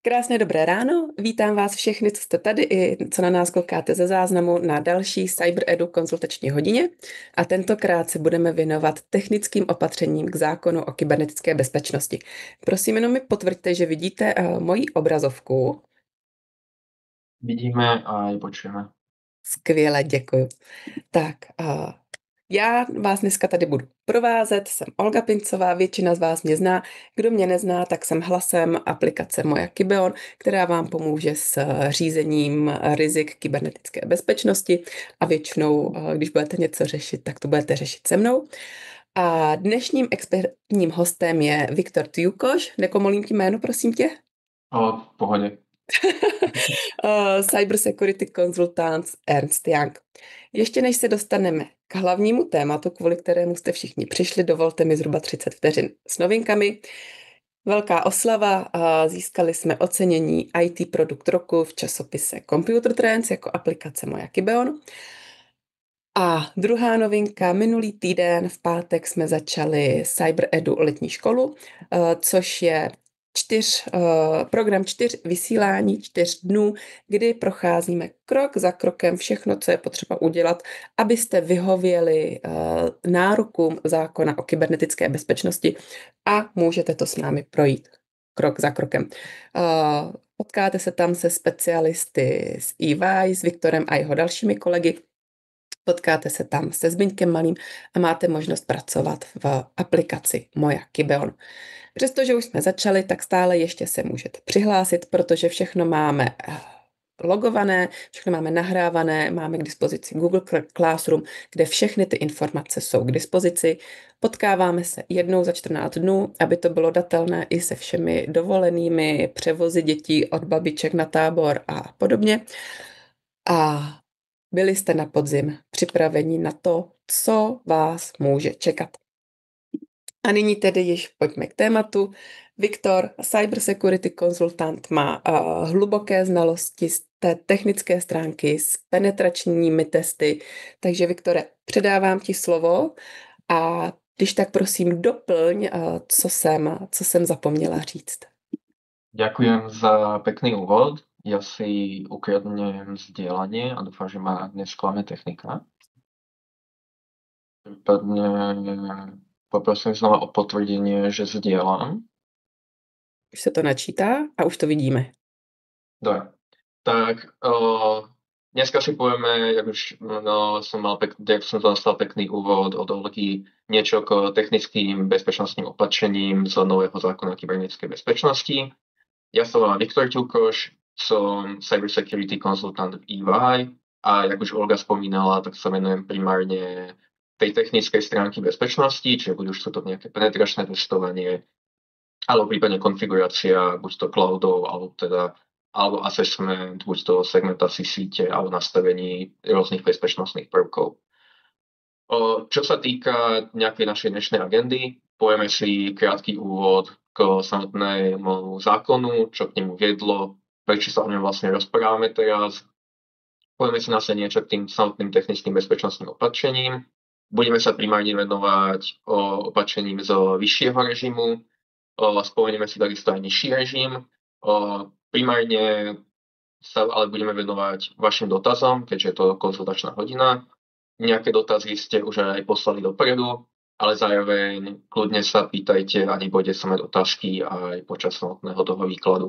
Krásné dobré ráno, vítám vás všechny, co jste tady i co na nás koukáte ze záznamu na další CyberEdu konzultační hodině a tentokrát se budeme věnovat technickým opatřením k zákonu o kybernetické bezpečnosti. Prosím, jenom mi potvrďte, že vidíte moji obrazovku. Vidíme a i počujeme. Skvěle, děkuju. Tak, já vás dneska tady budu provázet, jsem Olga Pincová, většina z vás mě zná. Kdo mě nezná, tak jsem hlasem aplikace Moja Kybeon, která vám pomůže s řízením rizik kybernetické bezpečnosti a většinou, když budete něco řešit, tak to budete řešit se mnou. A dnešním expertním hostem je Viktor Tjukoš. Nekomolím ti jméno, prosím tě? V pohodě. Cyber Security Consultants Ernst Young. Ještě než se dostaneme k hlavnímu tématu, kvůli kterému jste všichni přišli, dovolte mi zhruba 30 vteřin s novinkami. Velká oslava, získali jsme ocenění IT produkt roku v časopise Computer Trends jako aplikace Moja Kybeon. A druhá novinka, minulý týden v pátek jsme začali CyberEdu letní školu, což je program 4 vysílání 4 dnů, kdy procházíme krok za krokem všechno, co je potřeba udělat, abyste vyhověli nárokům zákona o kybernetické bezpečnosti a můžete to s námi projít krok za krokem. Potkáte se tam se specialisty z EY, s Viktorem a jeho dalšími kolegy. Potkáte se tam se Zbyňkem Malým a máte možnost pracovat v aplikaci Moja Kybeon. Přestože už jsme začali, tak stále ještě se můžete přihlásit, protože všechno máme logované, všechno máme nahrávané, máme k dispozici Google Classroom, kde všechny ty informace jsou k dispozici. Potkáváme se jednou za 14 dnů, aby to bylo datelné i se všemi dovolenými, převozy dětí od babiček na tábor a podobně. A byli jste na podzim připraveni na to, co vás může čekat. A nyní tedy již pojďme k tématu. Viktor, Cyber Security konzultant, má hluboké znalosti z té technické stránky, s penetračními testy. Takže Viktore, předávám ti slovo a když tak prosím doplň, co jsem zapomněla říct. Ďakujem za pekný úvod. Ja si ukradnem zdieľanie a dúfam, že ma nesklame technika. Prípadne poprosím znova o potvrdenie, že zdieľam. Už se to načítá a už to vidíme. Dobre. Tak dneska si povieme, jak už som dostal pekný úvod od Olgy, niečo k technickým bezpečnostným opatreniam z nového zákona o kybernetickej bezpečnosti. Ja sa volám Viktor Tjukoš, som Cyber Security konzultant v EY a jak už Olga spomínala, tak sa venujem primárne tej technickej stránky bezpečnosti, čiže buď už sú to nejaké penetračné testovanie, alebo prípadne konfigurácia buď to cloudov, alebo assessment, buď to segmentácii síte, alebo nastavení rôznych bezpečnostných prvkov. Čo sa týka nejakej našej dnešnej agendy, povieme si krátky úvod k samotnému zákonu, čo k nemu viedlo, prečo sa o ňom vlastne rozprávame teraz. Povieme si následne niečo k tým samotným technickým bezpečnostným opatreniam. Budeme sa primárne venovať opatreniam z vyššieho režimu, spomenieme si takisto aj nižší režim. Primárne sa ale budeme venovať vašim dotazom, keďže je to konzultačná hodina. Nejaké dotazy ste už aj poslali dopredu, ale zároveň kľudne sa pýtajte a nebojte sa mať otázky aj počas samotného toho výkladu.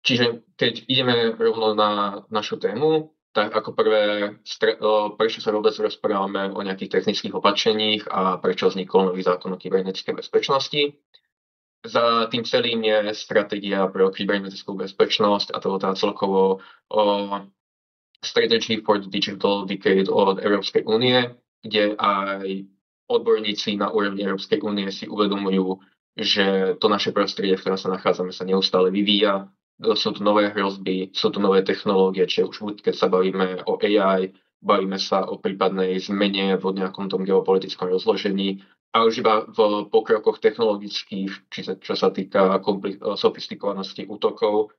Čiže keď ideme rovno na našu tému, tak ako prvé, prečo sa vôbec rozprávame o nejakých technických opatreniach a prečo vznikol nový zákon o kybernetickej bezpečnosti. Za tým celým je stratégia pre kybernetickú bezpečnosť a to teda celkovo Strategy for the Digital Decade od Európskej únie, kde aj odborníci na úrovni Európskej únie si uvedomujú, že to naše prostredie, v ktorom sa nachádzame, sa neustále vyvíja. Sú tu nové hrozby, sú tu nové technológie, čiže už buď keď sa bavíme o AI, bavíme sa o prípadnej zmene v nejakom tom geopolitickom rozložení, a už iba v pokrokoch technologických, čo sa týka sofistikovanosti útokov.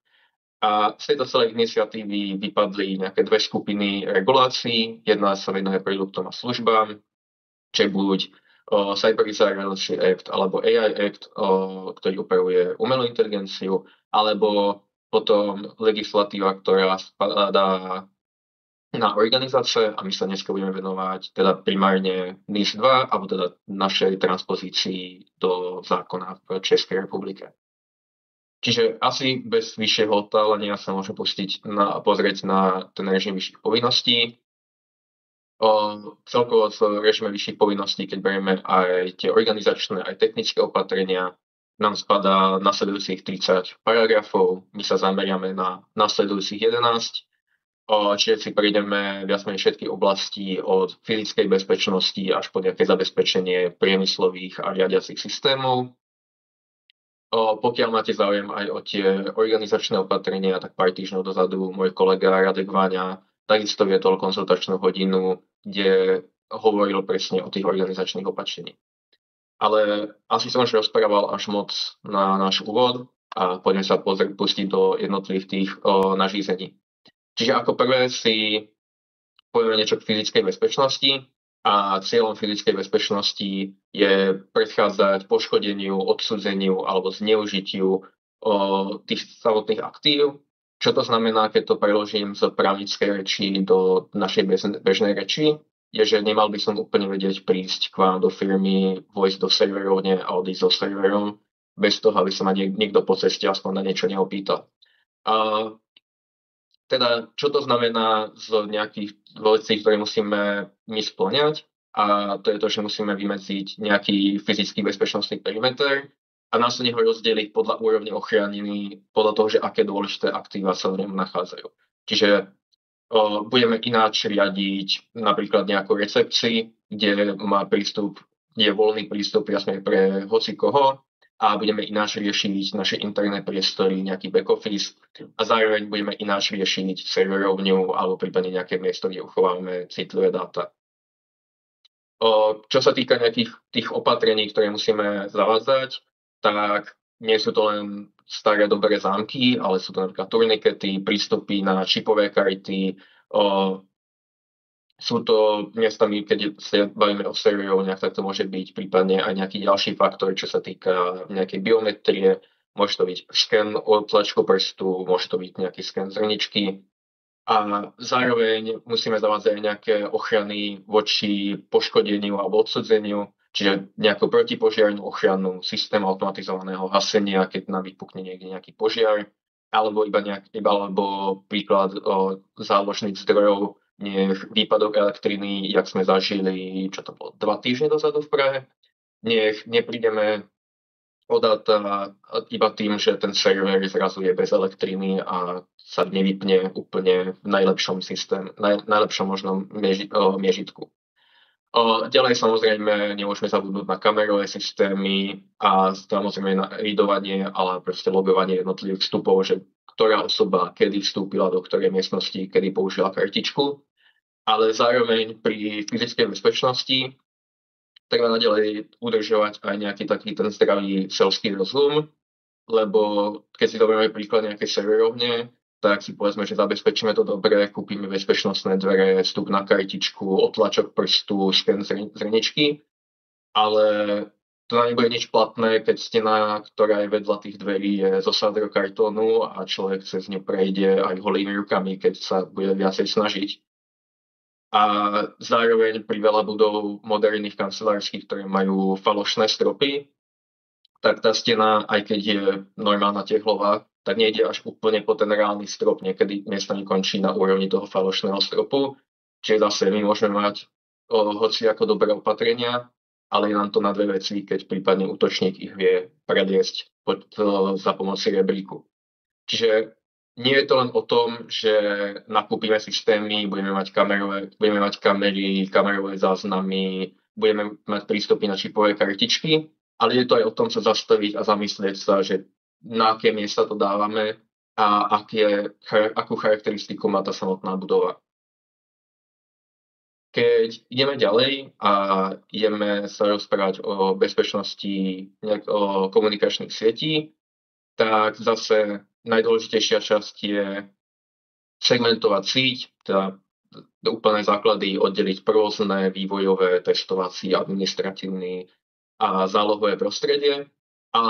A z tejto celej iniciatívy vypadli nejaké dve skupiny regulácií. Jedna sa venuje produktom a službám, čo je buď Cyber Resiliency Act alebo AI Act, ktorý upravuje umelú inteligenciu, alebo potom legislatíva, ktorá spadá na organizácie a my sa dnes budeme venovať teda primárne NIS 2 alebo teda našej transpozícii do zákona v Českej republike. Čiže asi bez vyššieho otálenia sa môžeme pozrieť na ten režim vyšších povinností. Celkovo v režime vyšších povinností, keď berieme aj tie organizačné, aj technické opatrenia, nám spadá nasledujúcich 30 paragrafov. My sa zameriame na nasledujúcich 11. Čiže si prejdeme viac menej všetky oblasti od fyzickej bezpečnosti až po nejaké zabezpečenie priemyslových a riadiacich systémov. Pokiaľ máte záujem aj o tie organizačné opatrenia, tak pár týždňov dozadu môj kolega Radek Váňa takisto viedol konzultačnú hodinu, kde hovoril presne o tých organizačných opatrení. Ale asi som už rozprával až moc na náš úvod a poďme sa pustiť do jednotlivých tých nařízení. Čiže ako prvé si povieme niečo k fyzickej bezpečnosti a cieľom fyzickej bezpečnosti je predchádzať poškodeniu, odsudzeniu alebo zneužitiu tých samotných aktív. Čo to znamená, keď to preložím z právnickej reči do našej bežnej reči, je, že nemal by som úplne vedieť prísť k vám do firmy, vojsť do serverovne a odísť so serverom, bez toho, aby sa ma niekto po ceste aspoň na niečo neopýtal. Teda, čo to znamená z nejakých vecí, ktoré musíme my spĺňať, a to je to, že musíme vymedziť nejaký fyzický bezpečnostný perimeter a následne ho rozdeliť podľa úrovne ochrany, podľa toho, že aké dôležité aktíva sa v ňom nachádzajú. Čiže budeme ináč riadiť napríklad nejakú recepcii, kde je voľný prístup jasne pre hoci koho, a budeme ináč riešiť naše interné priestory, nejaký back office a zároveň budeme ináč riešiť serverovňu alebo prípadne nejaké miesto, kde uchovávame citlivé dáta. Čo sa týka nejakých tých opatrení, ktoré musíme zavádzať, tak nie sú to len staré dobré zámky, ale sú to napríklad turnikety, prístupy na čipové karty, sú to miestami, keď sa bavíme o serverovniach, tak to môže byť prípadne aj nejaký ďalší faktor, čo sa týka nejakej biometrie. Môže to byť sken od tlačku prstu, môže to byť nejaký sken zrničky. A zároveň musíme zavádzať aj nejaké ochrany voči poškodeniu alebo odsudzeniu, čiže nejakú protipožiarnú ochranu, systém automatizovaného hasenia, keď nám vypukne niekde nejaký požiar, alebo alebo príklad záložných zdrojov, nech výpadok elektriny, jak sme zažili, čo to bolo, 2 týždne dozadu v Prahe, nech neprídeme o dáta iba tým, že ten server zrazu je bez elektriny a sa nevypne úplne v najlepšom možnom miežitku. Ďalej samozrejme nemôžeme zabudnúť na kamerové systémy a samozrejme na readovanie, ale proste logovanie jednotlivých vstupov, že ktorá osoba kedy vstúpila do ktorej miestnosti, kedy použila kartičku. Ale zároveň pri fyzickej bezpečnosti treba naďalej udržovať aj nejaký taký ten zdravý selský rozum, lebo keď si zoberieme príklad nejakej serverovne, tak si povedzme, že zabezpečíme to dobre, kúpime bezpečnostné dvere, vstup na kartičku, otlačok prstu, sken zrničky, ale to nebude nič platné, keď stena, ktorá je vedľa tých dverí, je zo sádrokartónu a človek cez ňu prejde aj holými rukami, keď sa bude viacej snažiť. A zároveň pri veľa budov moderných kancelárskych, ktoré majú falošné stropy, tak tá stena, aj keď je normálna tehlová, tak nejde až úplne po ten reálny strop. Niekedy miestami končí na úrovni toho falošného stropu. Čiže zase my môžeme mať hoci ako dobré opatrenia, ale je nám to na dve veci, keď prípadne útočník ich vie predliesť za pomoci rebríku. Čiže nie je to len o tom, že nakúpime systémy, budeme mať kamery, kamerové záznamy, budeme mať prístupy na čipové kartičky, ale je to aj o tom sa zastaviť a zamyslieť sa, že na aké miesta to dávame a akú charakteristiku má tá samotná budova. Keď ideme ďalej a ideme sa rozprávať o bezpečnosti o komunikačných sietí, tak zase najdôležitejšia časť je segmentovať síť, teda úplné základy oddeliť rôzne vývojové, testovací, administratívny a zálohové prostredie a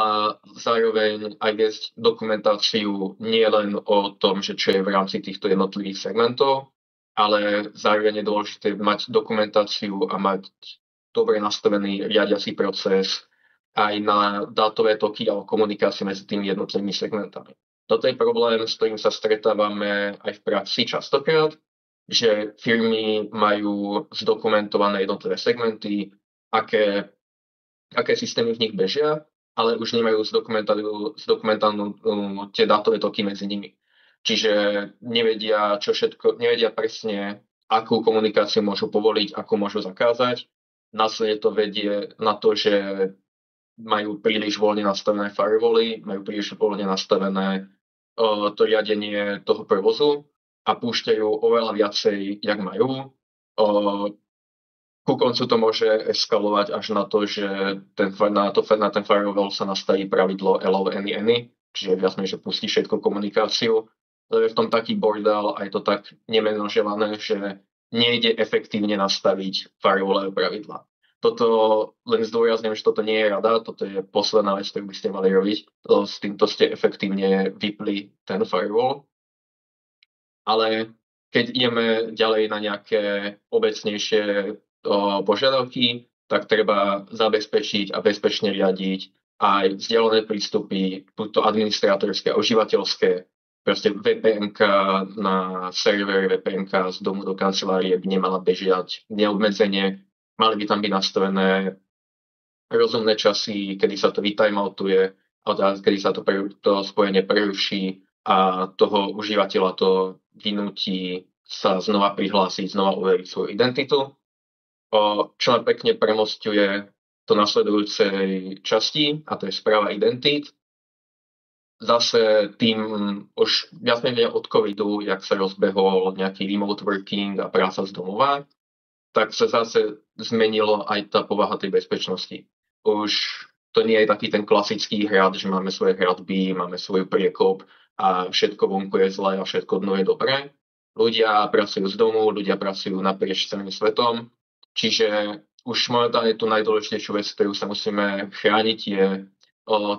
zároveň aj viesť dokumentáciu nie len o tom, že čo je v rámci týchto jednotlivých segmentov, ale zároveň je dôležité mať dokumentáciu a mať dobre nastavený riadiaci proces aj na dátové toky a komunikáciu medzi tými jednotlivými segmentami. Toto je problém, s ktorým sa stretávame aj v praxi častokrát, že firmy majú zdokumentované jednotlivé segmenty, aké systémy v nich bežia, ale už nemajú zdokumentovanú tie dátové toky medzi nimi. Čiže nevedia presne, akú komunikáciu môžu povoliť, akú môžu zakázať. Následne to vedie na to, že majú príliš voľne nastavené firewally, majú príliš voľne nastavené to riadenie toho provozu a púšťajú oveľa viacej, jak majú. Ku koncu to môže eskalovať až na to, že na ten firewall sa nastaví pravidlo allow any, čiže viac menej, že pustí všetku komunikáciu. Ale je v tom taký bordel, aj to tak nemenožované, že nejde efektívne nastaviť firewallové pravidlá. Toto len zdôrazňujem, že toto nie je rada, toto je posledná vec, ktorú by ste mali robiť. S týmto ste efektívne vypli ten firewall. Ale keď ideme ďalej na nejaké obecnejšie požiadavky, tak treba zabezpečiť a bezpečne riadiť aj vzdialené prístupy, buď to administrátorské a užívateľské. Proste VPN-ka na server, VPN-ka z domu do kancelárie by nemala bežiať neobmedzenie. Mali by tam byť nastavené rozumné časy, kedy sa to vytimeoutuje, kedy sa to spojenie preruší a toho užívateľa to vynúti sa znova prihlásiť, znova overiť svoju identitu. Čo nám pekne premosťuje to nasledujúcej časti, a to je správa identít. Zase tým už viac menej od covidu, jak sa rozbehol nejaký remote working a práca z domova, tak sa zase zmenilo aj tá povaha tej bezpečnosti. Už to nie je taký ten klasický hrad, že máme svoje hradby, máme svoj priekop a všetko vonku je zlé a všetko dnu je dobré. Ľudia pracujú z domu, ľudia pracujú naprieč celým svetom, čiže už momentálne tú najdôležitejšiu vec, ktorú sa musíme chrániť, je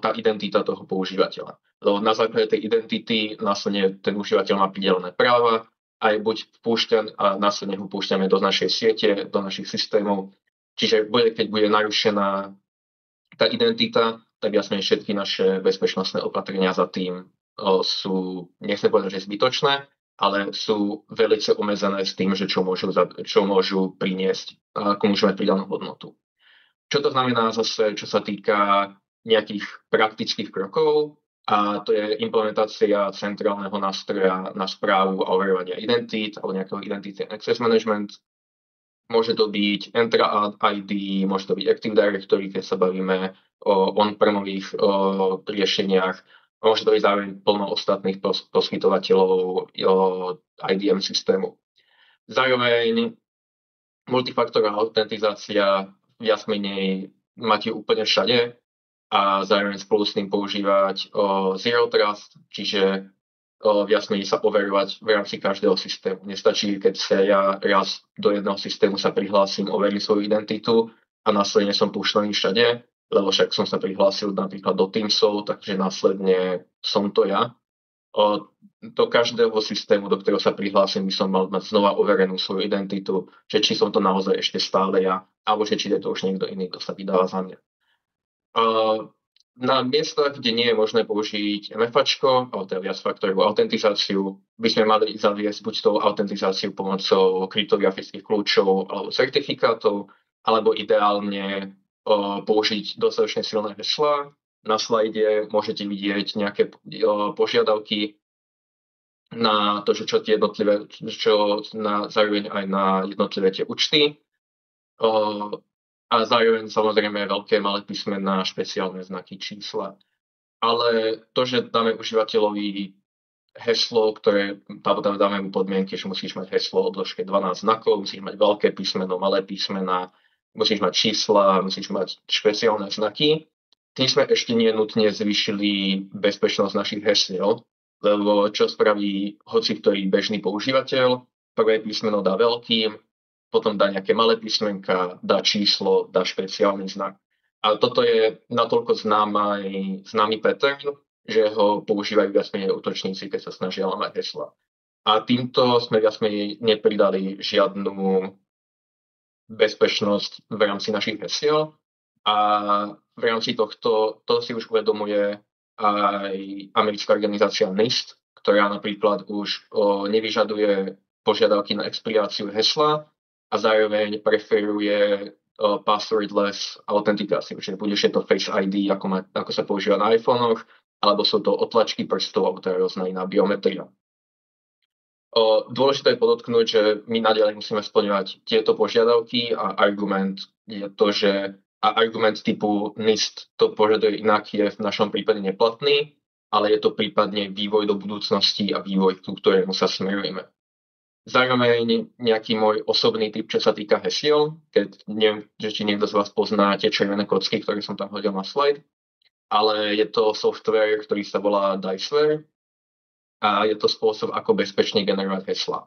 tá identita toho používateľa. Na základe tej identity následne ten užívateľ má pridelené práva, aj buď vpúšťan a následne ho púšťame do našej siete, do našich systémov. Čiže keď bude narušená tá identita, tak jasne všetky naše bezpečnostné opatrenia za tým sú, nechcem povedať, že zbytočné, ale sú veľmi obmedzené s tým, že čo môžu priniesť, ako môžeme pridanú hodnotu. Čo to znamená zase, čo sa týka nejakých praktických krokov, a to je implementácia centrálneho nástroja na správu a overovanie identít alebo nejakého Identity and Access Management. Môže to byť Entra ID, môže to byť Active Directory, keď sa bavíme o on-premových riešeniach. Môže to byť zároveň plno ostatných poskytovateľov IDM systému. Zároveň multifaktorová autentizácia viac menej máte úplne všade a zároveň spolu s tým používať Zero Trust, čiže viac menej sa overovať v rámci každého systému. Nestačí, keď sa ja raz do jedného systému sa prihlásim, overím svoju identitu a následne som púšťaný všade, lebo však som sa prihlásil napríklad do Teamsov, takže následne som to ja. Do každého systému, do ktorého sa prihlásim, by som mal mať znova overenú svoju identitu, že či som to naozaj ešte stále ja, alebo že či je to už niekto iný, kto sa vydáva za mňa. Na miestach, kde nie je možné použiť MFAčko, alebo teda viacfaktorovú autentizáciu, by sme mali zaviesť buď tou autentizáciu pomocou kryptografických kľúčov alebo certifikátov, alebo ideálne použiť dostatočne silné heslá. Na slajde môžete vidieť nejaké požiadavky na to, že čo tie jednotlivé, zároveň aj na jednotlivé tie účty. A zároveň samozrejme veľké malé písmená, špeciálne znaky, čísla. Ale to, že dáme užívateľovi heslo, ktoré dáme mu podmienky, že musíš mať heslo o dĺžke 12 znakov, musíš mať veľké písmeno, malé písmená, musíš mať čísla, musíš mať špeciálne znaky. Tým sme ešte nie nutne zvýšili bezpečnosť našich hesiel, lebo čo spraví hoci ktorý bežný používateľ, prvé písmeno dá veľkým, potom dá nejaké malé písmenka, dá číslo, dá špeciálny znak. A toto je natoľko známy pattern, že ho používajú viac menej útočníci, keď sa snažia lamať hesla. A týmto sme viac menej nepridali žiadnu bezpečnosť v rámci našich hesiel. A v rámci tohto, to si už uvedomuje aj americká organizácia NIST, ktorá napríklad už nevyžaduje požiadavky na expiráciu hesla a zároveň preferuje passwordless autentikáciu, čiže bude to Face ID, ako sa používa na iPhone-och, alebo sú to otlačky prstov, alebo to je rôzna iná biometria. Dôležité je podotknúť, že my naďalej musíme splňovať tieto požiadavky a argument je to, že argument typu NIST to požaduje inak je v našom prípade neplatný, ale je to prípadne vývoj do budúcnosti a vývoj, ku ktorému sa smerujeme. Zároveň nejaký môj osobný typ, čo sa týka hesiel, keď neviem, že či niekto z vás pozná tie červené kocky, ktoré som tam hodil na slide, ale je to software, ktorý sa volá Diceware a je to spôsob, ako bezpečne generovať hesla.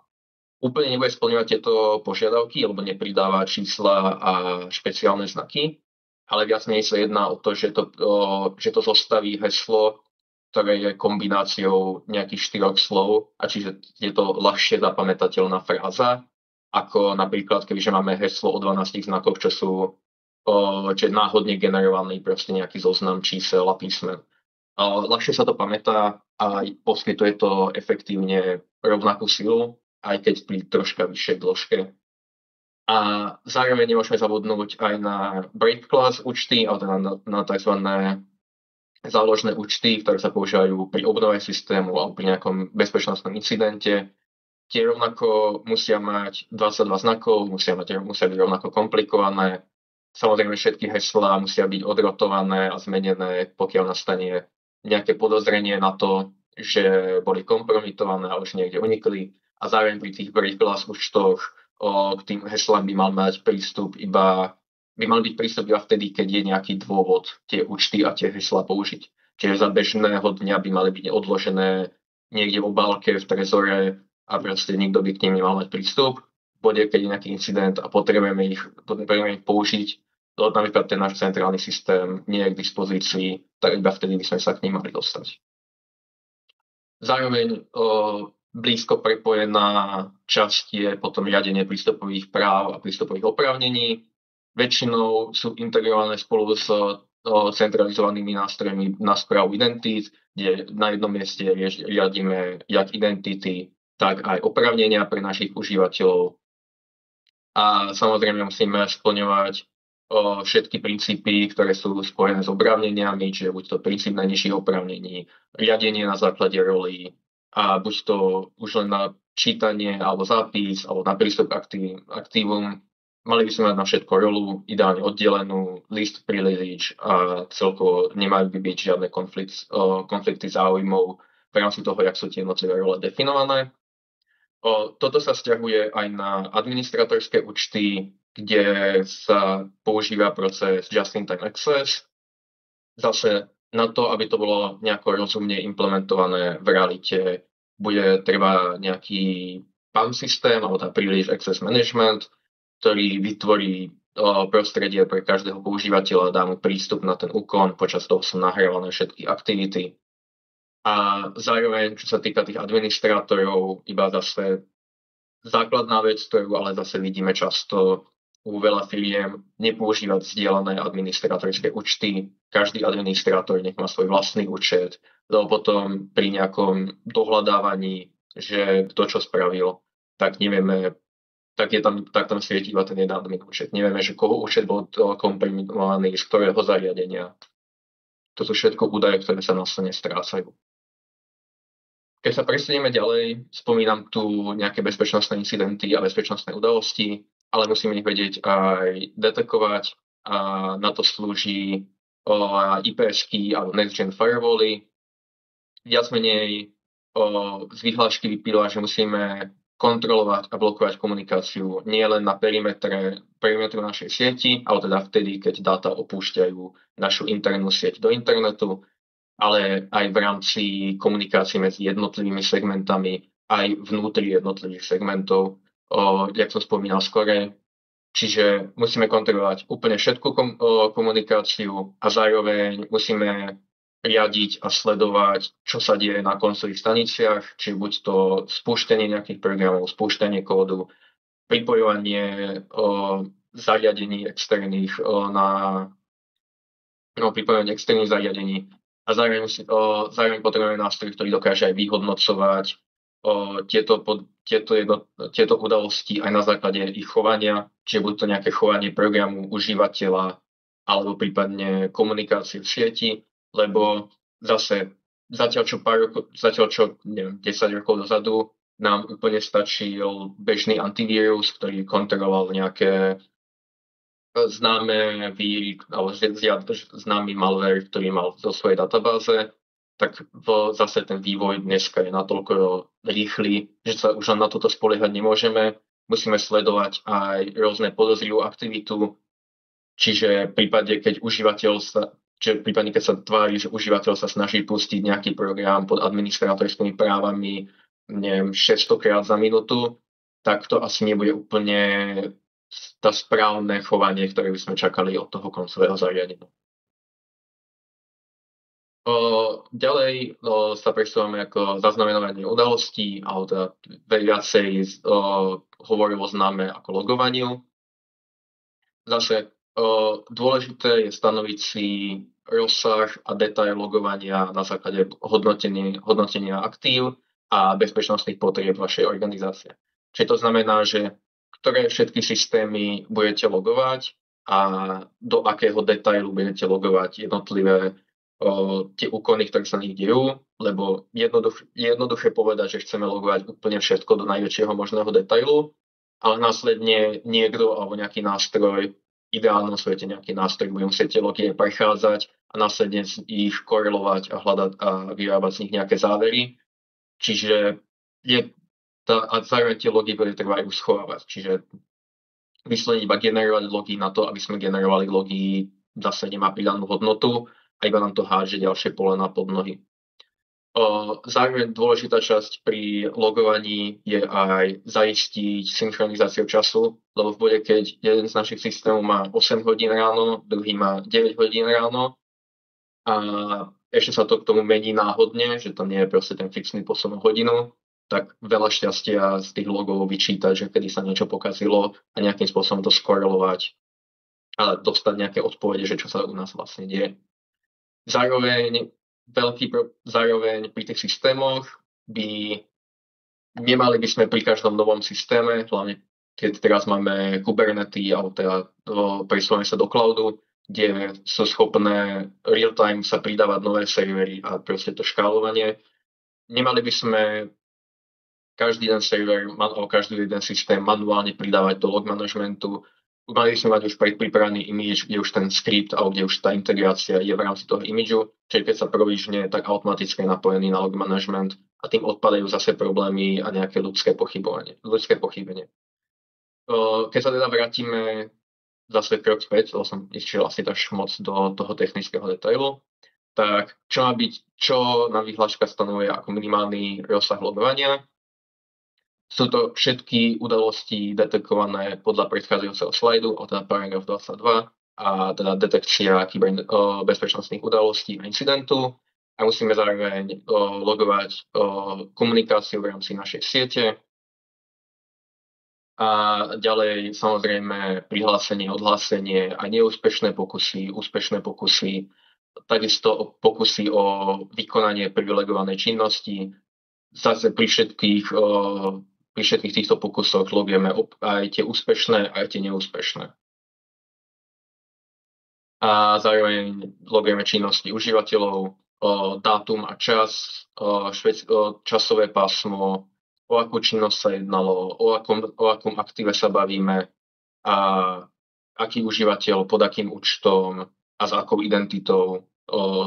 Úplne nebude splňovať tieto požiadavky, alebo nepridáva čísla a špeciálne znaky, ale viac menej sa jedná o to, že to zostaví heslo, ktoré je kombináciou nejakých 4 slov a čiže je to ľahšie zapamätateľná fráza, ako napríklad, kebyže máme heslo o 12 znakoch, čo sú náhodne generovaný proste nejaký zoznam čísel a písmen. Ľahšie sa to pamätá a poskytuje to efektívne rovnakú silu, aj keď pri troška vyššej dĺžke. A zároveň nemôžeme zabudnúť aj na break class účty, alebo na tzv. Záložné účty, ktoré sa používajú pri obnove systému alebo pri nejakom bezpečnostnom incidente. Tie rovnako musia mať 22 znakov, musia byť rovnako komplikované. Samozrejme všetky heslá musia byť odrotované a zmenené, pokiaľ nastane nejaké podozrenie na to, že boli kompromitované a už niekde unikli. A zároveň pri tých break class účtoch k tým heslám by mal byť prístup iba vtedy, keď je nejaký dôvod tie účty a tie heslá použiť. Čiže za bežného dňa by mali byť odložené niekde v obálke, v trezore a proste nikto by k nim nemal mať prístup. V bode, keď je nejaký incident a potrebujeme ich použiť, napríklad ten náš centrálny systém nie je k dispozícii, tak iba vtedy by sme sa k nim mali dostať. Zároveň blízko prepojená časť je potom riadenie prístupových práv a prístupových oprávnení. Väčšinou sú integrované spolu s centralizovanými nástrojmi na správu identít, kde na jednom mieste riadíme jak identity, tak aj oprávnenia pre našich užívateľov. A samozrejme musíme splňovať všetky princípy, ktoré sú spojené s oprávneniami, čiže buď to princíp najnižších oprávnení, riadenie na základe rolí, a buď to už len na čítanie alebo zápis, alebo na prístup k aktívum. Mali by sme mať na všetko rolu, ideálne oddelenú, list privilege a celkovo nemajú by byť žiadne konflikty záujmov v rámci toho, jak sú tie jednotlivé role definované. Toto sa vzťahuje aj na administratorské účty, kde sa používa proces Just-in-Time Access. Zase na to, aby to bolo nejako rozumne implementované v realite, bude treba nejaký PAM systém, alebo tá Privilege Access Management, ktorý vytvorí prostredie pre každého používateľa, dá mu prístup na ten úkon, počas toho sú nahrávané všetky aktivity. A zároveň, čo sa týka tých administrátorov, iba zase základná vec, ktorú ale zase vidíme často u veľa firiem, nepoužívať zdieľané administrátorské účty. Každý administrátor nech má svoj vlastný účet, lebo potom pri nejakom dohľadávaní, že kto čo spravil, tak nevieme, tak tam svietí iba ten jeden admin účet. Nevieme, že koho účet bol kompromitovaný, z ktorého zariadenia. To sú všetko údaje, ktoré sa následne strácajú. Keď sa presunieme ďalej, spomínam tu nejaké bezpečnostné incidenty a bezpečnostné udalosti, ale musíme ich vedieť aj detekovať a na to slúži IPS-ky alebo Next-Gen Firewally. Viac menej z vyhlášky vyplýva, že musíme kontrolovať a blokovať komunikáciu nie len na perimetru našej sieti, ale teda vtedy, keď dáta opúšťajú našu internú sieť do internetu, ale aj v rámci komunikácie medzi jednotlivými segmentami, aj vnútri jednotlivých segmentov. jak som spomínal skore. Čiže musíme kontrolovať úplne všetku komunikáciu a zároveň musíme riadiť a sledovať, čo sa deje na koncových staniciach, či buď to spúštenie nejakých programov, spúštenie kódu, pripojovanie zariadení externých pripojovanie externých zariadení a zároveň potrebujeme nástroj, ktorý dokáže aj vyhodnocovať tieto udalosti aj na základe ich chovania, čiže buď to nejaké chovanie programu, užívateľa alebo prípadne komunikácie v sieti, lebo zase zatiaľ čo neviem, 10 rokov dozadu nám úplne stačil bežný antivírus, ktorý kontroloval nejaké známe víry alebo známy malware, ktorý mal zo svojej databáze, tak zase ten vývoj dneska je natoľko rýchly, že sa už na toto spoliehať nemôžeme. Musíme sledovať aj rôzne podozrivú aktivitu, čiže v prípade, keď sa tvári, že užívateľ sa snaží pustiť nejaký program pod administrátorskými právami, neviem, 600 krát za minútu, tak to asi nebude úplne tá správne chovanie, ktoré by sme čakali od toho koncového zariadenia. Ďalej sa presúvame ako zaznamenávanie udalostí, alebo teda viacej hovorivo známe ako logovaniu. Zase dôležité je stanoviť si rozsah a detail logovania na základe hodnotenia aktív a bezpečnostných potrieb vašej organizácie. Čiže to znamená, že ktoré všetky systémy budete logovať a do akého detailu budete logovať jednotlivé tie úkony, ktoré sa nich dejú, lebo jednoduché povedať, že chceme logovať úplne všetko do najväčšieho možného detailu, ale následne niekto alebo nejaký nástroj, v ideálnom svete nejaký nástroj bude musieť tie logie prechádzať a následne ich korelovať a hľadať a vyrábať z nich nejaké závery. Čiže a zároveň tie logy bude treba aj uschovávať. Čiže vyslovene iba generovať logy na to, aby sme generovali logy, zase nemá pridanú hodnotu a iba nám to hádže ďalšie polena pod nohy. Zároveň dôležitá časť pri logovaní je aj zaistiť synchronizáciu času, lebo v bode, keď jeden z našich systémov má 8 hodín ráno, druhý má 9 hodín ráno a ešte sa to k tomu mení náhodne, že tam nie je proste ten fixný posun hodinu, tak veľa šťastia z tých logov vyčítať, že kedy sa niečo pokazilo a nejakým spôsobom to skorelovať a dostať nejaké odpovede, že čo sa u nás vlastne deje. Zároveň pri tých systémoch nemali by sme pri každom novom systéme, hlavne keď teraz máme Kubernetes alebo teda presúvame sa do cloudu, kde sú schopné real-time sa pridávať nové servery a proste to škálovanie. Nemali by sme každý jeden server alebo každý jeden systém manuálne pridávať do log managementu. Mali by sme mať už predpripravený image, kde už ten skript alebo kde už tá integrácia je v rámci toho imidžu, čiže keď sa provižne, tak automaticky je napojený na log management a tým odpadajú zase problémy a nejaké ľudské pochybenie. Keď sa teda vrátime zase krok späť, lebo som išiel asi tak moc do toho technického detailu, tak čo nám vyhláška stanovuje ako minimálny rozsah logovania. Sú to všetky udalosti detekované podľa predchádzajúceho slajdu, teda paragraf 22, a teda detekcia bezpečnostných udalostí a incidentu. A musíme zároveň logovať komunikáciu v rámci našej siete. A ďalej samozrejme prihlásenie, odhlásenie a neúspešné pokusy, úspešné pokusy, takisto pokusy o vykonanie privilegovanej činnosti. Zase pri všetkých týchto pokusoch logujeme aj tie úspešné, aj tie neúspešné. A zároveň logujeme činnosti užívateľov, dátum a čas, časové pásmo, o akú činnosť sa jednalo, o akom aktíve sa bavíme a aký užívateľ pod akým účtom a s akou identitou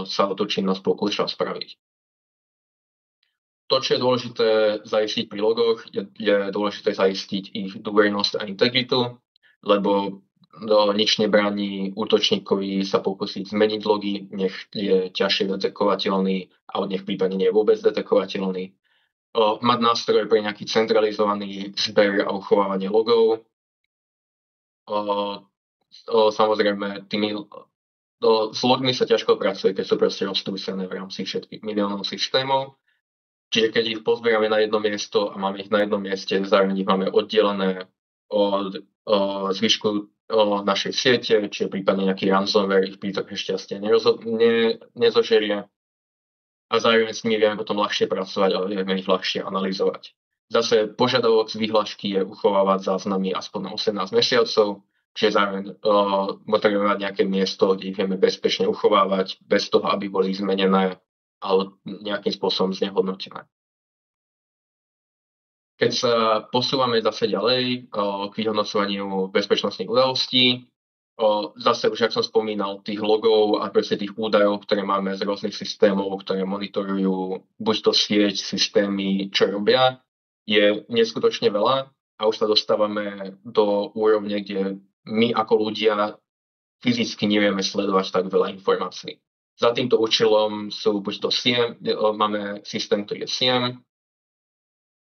sa o tú činnosť pokúšal spraviť. To, čo je dôležité zaistiť pri logoch, je dôležité zaistiť ich dôvernosť a integritu, lebo nič nebráni útočníkovi sa pokúsiť zmeniť logy, nech je ťažšie detekovateľný, alebo nech prípadne nie je vôbec detekovateľný. mať nástroje pre nejaký centralizovaný zber a uchovávanie logov. Samozrejme, s logmi sa ťažko pracuje, keď sú proste roztrúsené v rámci všetkých miliónov systémov. Čiže keď ich pozbierame na jedno miesto a máme ich na jednom mieste, zároveň ich máme oddelené od zvyšku našej siete, čiže prípadne nejaký ransomware ich pri také šťastie nezožerie. A zároveň s nimi vieme potom ľahšie pracovať a vieme ich ľahšie analyzovať. Zase požiadavok z výhlášky je uchovávať záznamy aspoň na 18 mesiacov, čiže zároveň potrebujeme mať nejaké miesto, kde ich vieme bezpečne uchovávať, bez toho, aby boli zmenené alebo nejakým spôsobom znehodnotené. Keď sa posúvame zase ďalej k vyhodnocovaniu bezpečnostných udalostí, zase už, ak som spomínal, tých logov a proste tých údajov, ktoré máme z rôznych systémov, ktoré monitorujú buď to sieť, systémy, čo robia, je neskutočne veľa a už sa dostávame do úrovne, kde my ako ľudia fyzicky nevieme sledovať tak veľa informácií. Za týmto účelom sú buď to SIEM, máme systém, ktorý je SIEM,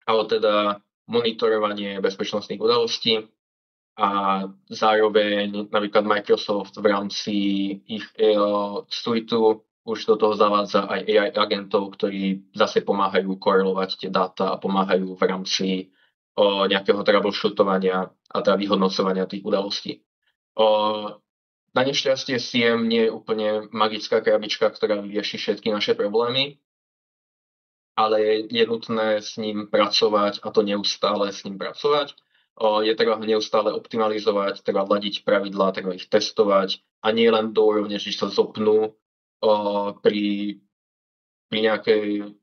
ale teda monitorovanie bezpečnostných udalostí a zároveň napríklad Microsoft v rámci ich suitu už do toho zavádza aj AI agentov, ktorí zase pomáhajú korelovať tie dáta a pomáhajú v rámci nejakého troubleshootovania a teda vyhodnocovania tých udalostí. Na nešťastie SIEM nie je úplne magická krabička, ktorá vyrieši všetky naše problémy, ale je nutné s ním pracovať a to neustále s ním pracovať. Je treba ho neustále optimalizovať, treba ladiť pravidlá, treba ich testovať a nie len do úrovne, že sa zopnú pri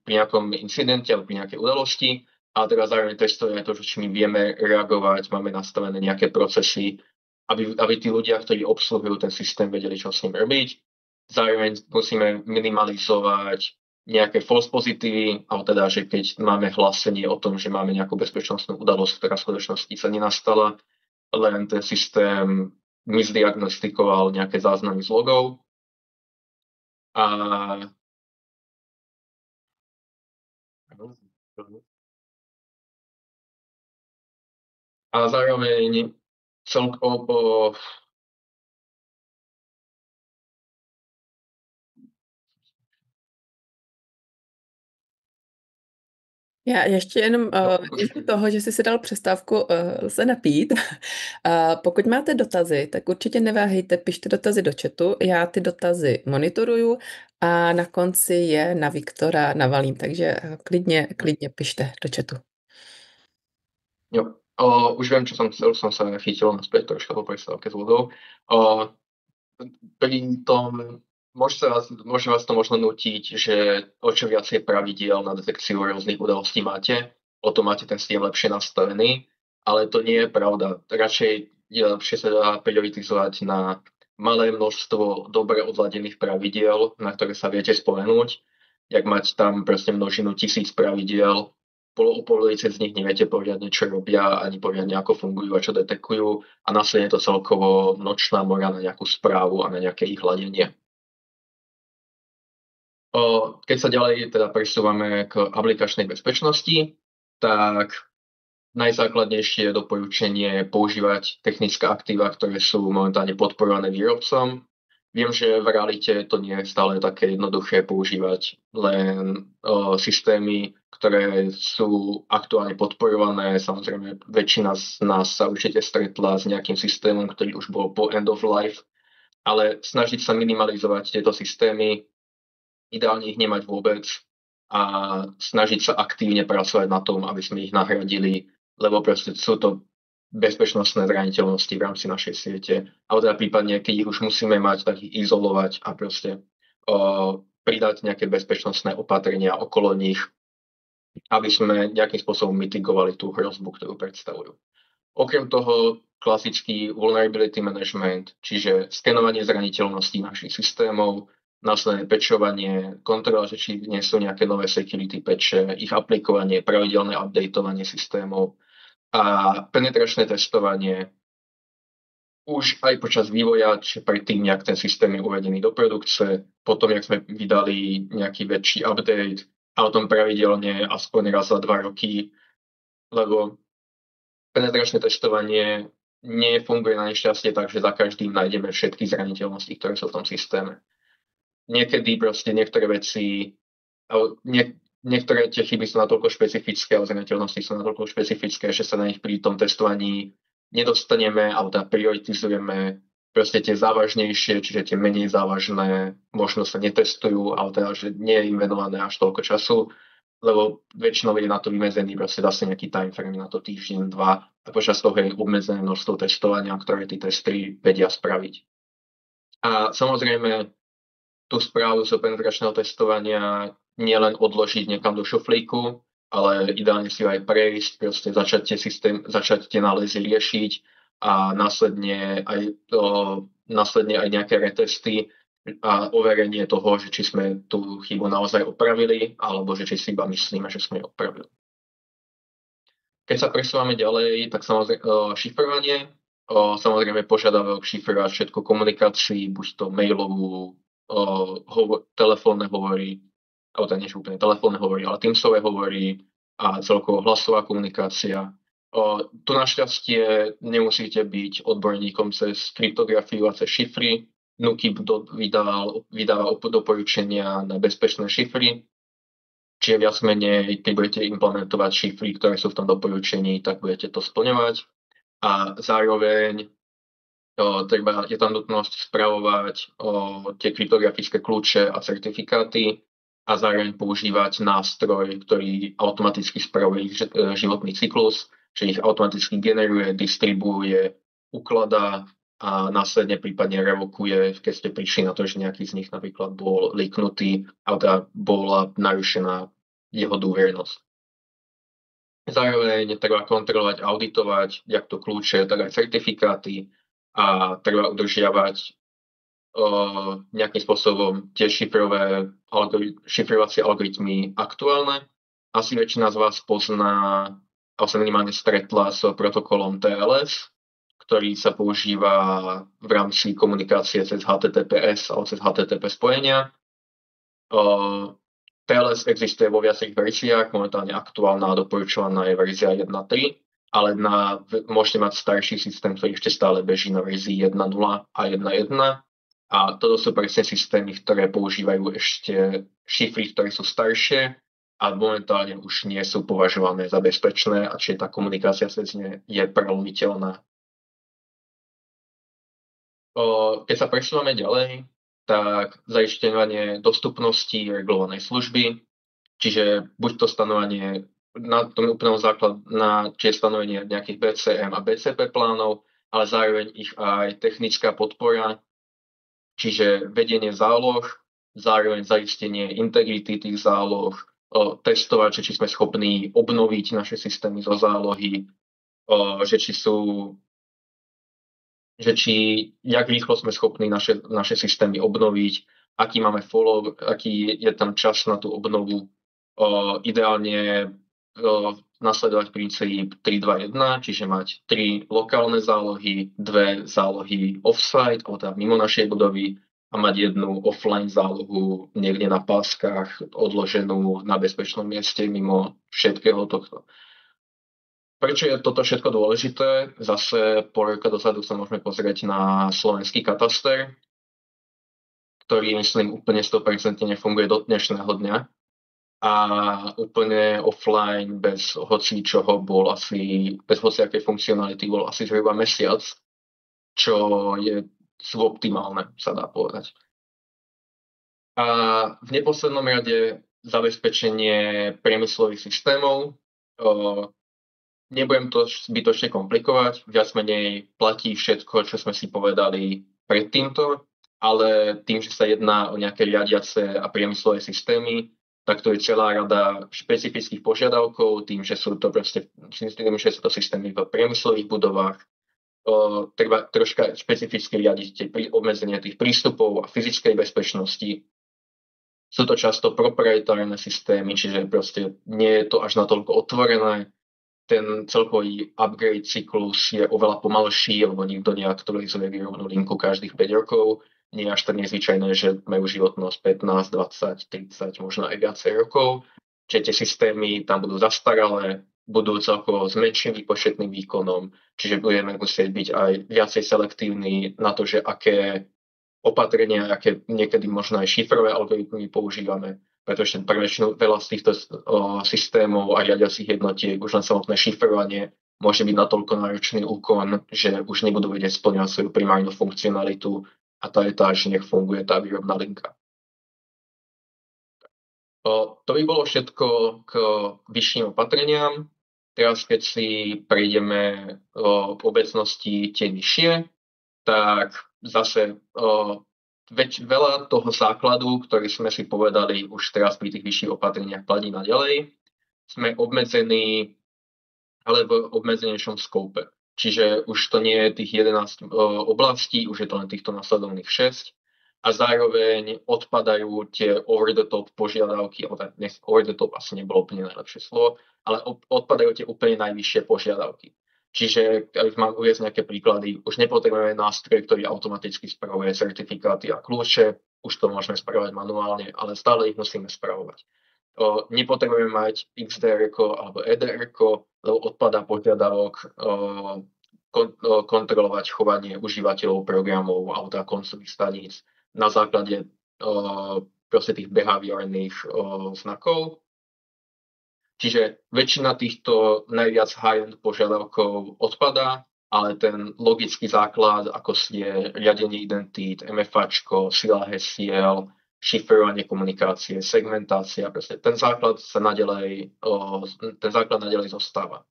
nejakom incidente alebo pri nejakej udalosti, ale treba zároveň testovať aj to, že či my vieme reagovať, máme nastavené nejaké procesy, aby tí ľudia, ktorí obsluhujú ten systém, vedeli, čo s ním robiť. Zároveň musíme minimalizovať nejaké false pozitívy, alebo teda, že keď máme hlásenie o tom, že máme nejakú bezpečnostnú udalosť, ktorá v skutočnosti sa nenastala, len ten systém misdiagnostikoval nejaké záznamy z logov. A zároveň Já ještě jenom místo toho, že jsi si dal přestávku se napít. Pokud máte dotazy, tak určitě neváhejte, pište dotazy do chatu, já ty dotazy monitoruju a na konci je na Viktora navalím, takže klidně pište do chatu. Jo, už viem, čo som chcel, som sa chytil naspäť troška po prestávke s vodou. Pri tom môže vás to možno nutiť, že o čo viacej pravidiel na detekciu rôznych udalostí máte, o to máte ten SIEM lepšie nastavený, ale to nie je pravda. Radšej je lepšie sa dá prioritizovať na malé množstvo dobre odladených pravidiel, na ktoré sa viete spomenúť, jak mať tam proste množinu 1000 pravidiel, o polovice z nich neviete poriadne, čo robia, ani poriadne, ako fungujú a čo detekujú a následne to celkovo nočná mora na nejakú správu a na nejaké ich hladenie. Keď sa ďalej teda presúvame k aplikačnej bezpečnosti, tak najzákladnejšie doporučenie je používať technické aktíva, ktoré sú momentálne podporované výrobcom. Viem, že v realite to nie je stále také jednoduché používať len systémy, ktoré sú aktuálne podporované. Samozrejme, väčšina z nás sa určite stretla s nejakým systémom, ktorý už bol po end of life, ale snažiť sa minimalizovať tieto systémy, ideálne ich nemať vôbec a snažiť sa aktívne pracovať na tom, aby sme ich nahradili, lebo proste sú to bezpečnostné zraniteľnosti v rámci našej siete. Ale teda prípadne, keď ich už musíme mať, tak ich izolovať a proste pridať nejaké bezpečnostné opatrenia okolo nich, aby sme nejakým spôsobom mitigovali tú hrozbu, ktorú predstavujú. Okrem toho klasický vulnerability management, čiže skenovanie zraniteľností našich systémov, následné patchovanie, kontrola, že či nie sú nejaké nové security patche, ich aplikovanie, pravidelné updateovanie systémov a penetračné testovanie už aj počas vývoja, čiže predtým, jak ten systém je uvedený do produkcie, potom, jak sme vydali nejaký väčší update, a o tom pravidelne aspoň raz za 2 roky, lebo penetračné testovanie nefunguje na nešťastie tak, že za každým nájdeme všetky zraniteľnosti, ktoré sú v tom systéme. Niekedy proste niektoré veci, niektoré tie chyby sú natoľko špecifické, ale zraniteľnosti sú natoľko špecifické, že sa na nich pri tom testovaní nedostaneme, alebo teda prioritizujeme proste tie závažnejšie, čiže tie menej závažné možno sa netestujú, ale teda, že nie je im venované až toľko času, lebo väčšinou je na to vymedzený, proste dá sa nejaký time frame na to týždeň, 2 a počas toho je obmedzené množstvo testovania, ktoré tí testri vedia spraviť. A samozrejme tú správu zo penetračného testovania nielen odložiť niekam do šuflíku, ale ideálne si aj prejsť, proste začať tie nálezy riešiť a následne aj nejaké retesty a overenie toho, že či sme tú chybu naozaj opravili, alebo že či si iba myslíme, že sme ju opravili. Keď sa presúvame ďalej, tak samozrejme šifrovanie, samozrejme požiadavok šifrovať všetko komunikácií, buď to mailovú, telefónne hovory, alebo to nie je úplne telefónne hovory, ale Teamsové hovory a celkovo hlasová komunikácia. Tu našťastie nemusíte byť odborníkom cez kryptografiu a cez šifry. NÚKIB vydáva doporučenia na bezpečné šifry, čiže viac menej, keď budete implementovať šifry, ktoré sú v tom doporučení, tak budete to splňovať. A zároveň je tam nutnosť spravovať tie kryptografické kľúče a certifikáty a zároveň používať nástroj, ktorý automaticky spravuje ich životný cyklus, čiže ich automaticky generuje, distribuuje, ukladá a následne prípadne revokuje, keď ste prišli na to, že nejaký z nich napríklad bol líknutý a teda bola narušená jeho dôvernosť. Zároveň treba kontrolovať, auditovať jak to kľúče, tak aj certifikáty a treba udržiavať nejakým spôsobom tie šifrovacie algoritmy aktuálne. Asi väčšina z vás pozná, alebo sa minimálne stretla s protokolom TLS, ktorý sa používa v rámci komunikácie cez HTTPS alebo cez HTTP spojenia. TLS existuje vo viacerých verziách, momentálne aktuálna a doporučovaná je verzia 1.3, ale môžete mať starší systém, ktorý ešte stále beží na verzii 1.0 a 1.1. A toto sú presne systémy, ktoré používajú ešte šifry, ktoré sú staršie a momentálne už nie sú považované za bezpečné a čiže tá komunikácia cez ne je prelomiteľná. Keď sa presúvame ďalej, tak zaisťovanie dostupnosti regulovanej služby, čiže buď to stanovanie na tom úplnom základ, čiže stanovenie nejakých BCM a BCP plánov, ale zároveň ich aj technická podpora, čiže vedenie záloh, zároveň zaistenie integrity tých záloh, testovať, či sme schopní obnoviť naše systémy zo zálohy, jak rýchlo sme schopní naše systémy obnoviť, aký máme follow, aký je tam čas na tú obnovu. Ideálne nasledovať princíp 3-2-1, čiže mať 3 lokálne zálohy, 2 zálohy offsite, alebo teda mimo našej budovy a mať 1 offline zálohu niekde na páskach, odloženú na bezpečnom mieste mimo všetkého tohto. Prečo je toto všetko dôležité? Zase pol roka dozadu sa môžeme pozrieť na slovenský kataster, ktorý, myslím, úplne 100% nefunguje do dnešného dňa. A úplne offline, bez hocičoho bez hociakej funkcionality bol asi zhruba mesiac, čo je suboptimálne, sa dá povedať. A v neposlednom rade zabezpečenie priemyslových systémov. Nebudem to zbytočne komplikovať, viac menej platí všetko, čo sme si povedali pred týmto, ale tým, že sa jedná o nejaké riadiace a priemyslové systémy, tak to je celá rada špecifických požiadavkov, tým, že sú to systémy v priemyslových budovách. Treba troška špecificky riadiť obmedzenie tých prístupov a fyzickej bezpečnosti. Sú to často proprietárne systémy, čiže proste nie je to až natoľko otvorené. Ten celkový upgrade cyklus je oveľa pomalší, lebo nikto neaktualizuje výrobnú linku každých 5 rokov. Nie je až tak nezvyčajné, že majú životnosť 15, 20, 30, možno aj viacej rokov. Čiže tie systémy tam budú zastaralé, budú celkovo s menším výpočetným výkonom, čiže budeme musieť byť aj viacej selektívni na to, že aké opatrenia, aké niekedy možno aj šifrové algoritmy používame, pretože pre veľa z týchto systémov a riadiacich jednotiek už len samotné šifrovanie môže byť natoľko náročný úkon, že už nebudú vedieť splňovať svoju primárnu funkcionalitu a tá je tá, že nech funguje tá výrobná linka. To by bolo všetko k vyšším opatreniam. Teraz, keď si prejdeme v obecnosti tie nižšie, tak zase veľa toho základu, ktorý sme si povedali už teraz pri tých vyšších opatreniach platí naďalej, sme obmedzení, ale v obmedzenejšom skoupe. Čiže už to nie je tých 11 oblastí, už je to len týchto nasledovných 6 a zároveň odpadajú tie over-the-top požiadavky, over-the-top asi nebolo úplne najlepšie slovo, ale odpadajú tie úplne najvyššie požiadavky. Čiže, ak mám uviesť nejaké príklady, už nepotrebujeme nástroj, ktorý automaticky spravuje certifikáty a kľúče, už to môžeme spravovať manuálne, ale stále ich musíme spravovať. Nepotrebujeme mať XDR alebo EDR, lebo odpadá požiadavok kontrolovať chovanie užívateľov programov alebo teda koncových staníc na základe proste tých behaviorných znakov. Čiže väčšina týchto najviac high-end požiadavkov odpadá, ale ten logický základ, ako je riadenie identít, MFAčko, sila hesiel, šifrovanie komunikácie, segmentácia, proste ten základ naďalej zostáva.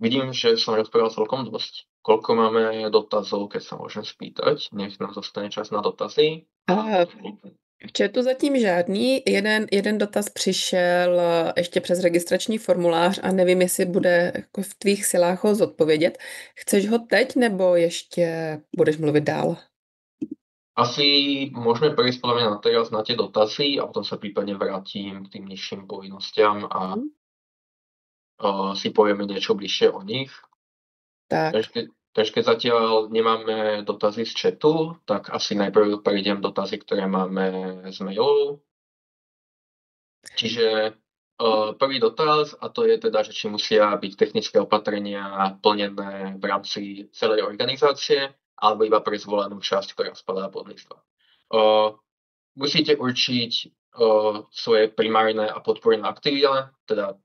Vidím, že som rozprával celkom dosť. Koľko máme dotazov, keď sa môžem spýtať? Nech nám zostane čas na dotazy. V chatu zatím žádný. Jeden dotaz přišel ještě přes registrační formulář a nevím, jestli bude jako v tvých silách ho zodpovědět. Chceš ho teď, nebo ještě budeš mluvit dál? Asi môžeme prejsť podľa mňa na teraz na tie dotazy a potom sa prípadne vrátim k tým nižším povinnostiam a si povieme niečo bližšie o nich. Tak. Takže keď zatiaľ nemáme dotazy z chatu, tak asi najprv prejdem dotazy, ktoré máme z mailov. Čiže prvý dotaz, a to je teda, že či musia byť technické opatrenia plnené v rámci celej organizácie, alebo iba pre zvolenú časť, ktorá spadá pod lístva. Musíte určiť svoje primárne a podporné aktivity, teda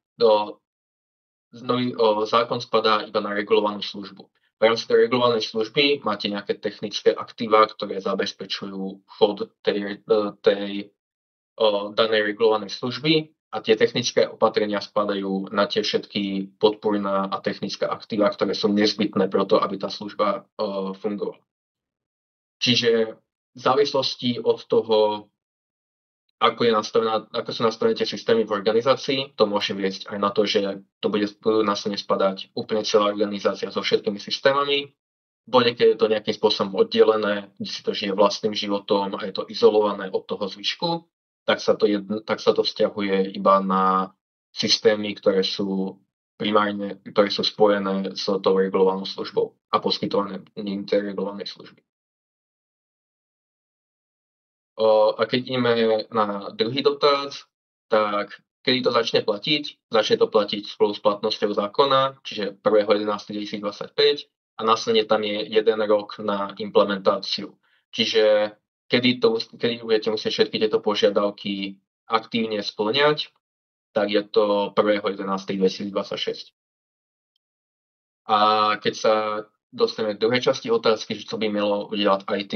zákon spadá iba na regulovanú službu. V rámci tej regulovanej služby máte nejaké technické aktíva, ktoré zabezpečujú chod tej danej regulovanej služby a tie technické opatrenia spadajú na tie všetky podporné a technické aktíva, ktoré sú nezbytné preto, aby tá služba fungovala. Čiže v závislosti od toho, ako sú nastavené tie systémy v organizácii, to môže viesť aj na to, že to budú následne spadať úplne celá organizácia so všetkými systémami. Bude, keď je to nejakým spôsobom oddelené, kde si to žije vlastným životom a je to izolované od toho zvyšku, tak sa to vzťahuje iba na systémy, ktoré sú spojené s tou regulovanou službou a poskytované tej regulovanej služby. A keď ideme na druhý dotaz, tak kedy to začne platiť? Začne to platiť spolu s platnosťou zákona, čiže 1.11.2025 a následne tam je 1 rok na implementáciu. Čiže kedy budete musieť všetky tieto požiadavky aktívne spĺňať, tak je to 1.11.2026. A keď sa dostaneme k druhej časti otázky, že čo by malo udelať IT,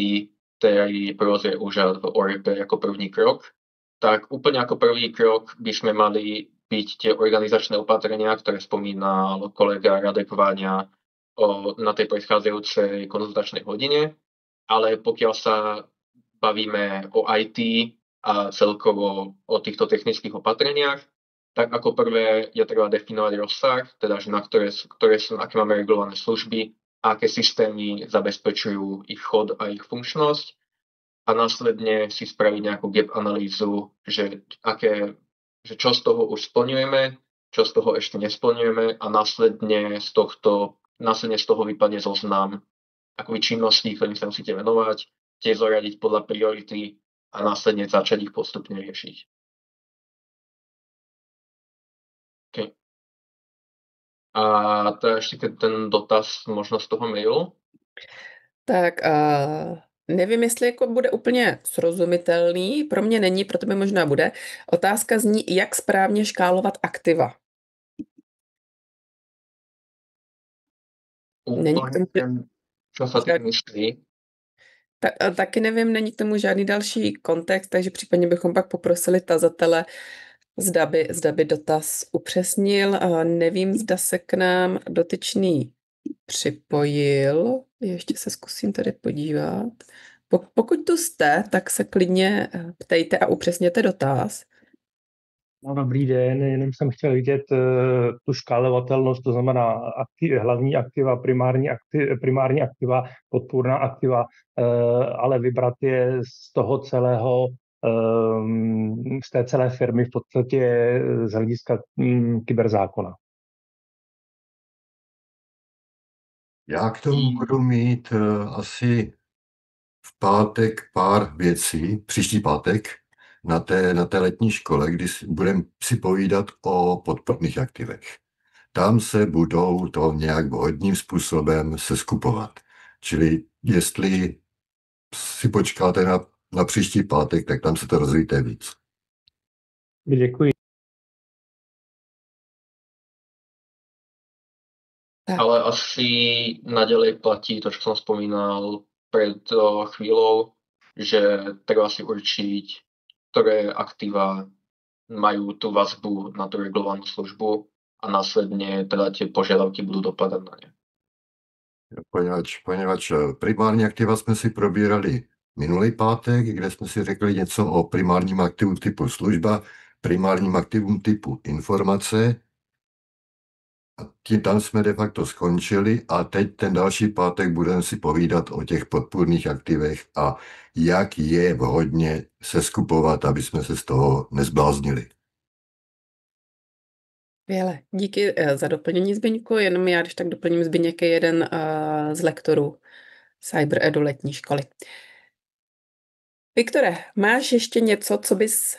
ktorý provozuje úřad v ORP ako prvý krok, tak úplne ako prvý krok by sme mali byť tie organizačné opatrenia, ktoré spomínal kolega Radek Váňa na tej predchádzajúcej konzultačnej hodine, ale pokiaľ sa bavíme o IT a celkovo o týchto technických opatreniach, tak ako prvé je treba definovať rozsah, teda že na aké máme regulované služby, a aké systémy zabezpečujú ich chod a ich funkčnosť a následne si spraviť nejakú gap analýzu, že čo z toho už splňujeme, čo z toho ešte nesplňujeme a následne z toho vypadne zoznam akoby činností, ktorým sa musíte venovať, tie zoradiť podľa priority a následne začať ich postupne riešiť. Okay. A to je ešte ten dotaz možno z toho mailu. Tak nevím, jestli jako bude úplně srozumitelný, pro mě není, pro tebe možná bude. Otázka zní, jak správně škálovat aktiva. Není k tomu, Úplne, čo sa tým myslí? taky nevím, není k tomu žádný další kontext, takže případně bychom pak poprosili tazatele, zda by dotaz upřesnil. Nevím, zda se k nám dotyčný připojil. Ještě se zkusím tady podívat. Pokud tu jste, tak se klidně ptejte a upřesněte dotaz. No, dobrý den, jenom jsem chtěl vidět tu škálovatelnost, to znamená hlavní aktiva, primární aktiva, podpůrná aktiva, ale vybrat je z toho celého, z té celé firmy v podstatě z hlediska kyberzákona. Já k tomu budu mít asi v pátek pár věcí, příští pátek, na té letní škole, kdy budeme si povídat o podporných aktivech. Tam se budou to nějak vhodným způsobem seskupovat. Čili jestli si počkáte na příští pátek, tak tam se to rozvíte víc. Děkuji. Ale asi naďalej platí to, čo som spomínal pred chvíľou, že treba si určiť, ktoré aktíva majú tú vazbu na tú regulovanú službu a následne teda tie požiadavky budú dopadať na ne. Poněvadž primární aktiva jsme si probírali minulý pátek, kde jsme si řekli něco o primárním aktivu typu služba, primárním aktivum typu informace. A tam jsme de facto skončili a teď ten další pátek budeme si povídat o těch podpůrných aktivech a jak je vhodně seskupovat, aby jsme se z toho nezbláznili. Skvěle, díky za doplnění, Zbyňku, jenom já když tak doplním, Zbyněk je jeden z lektorů CyberEdu letní školy. Viktore, máš ještě něco, co bys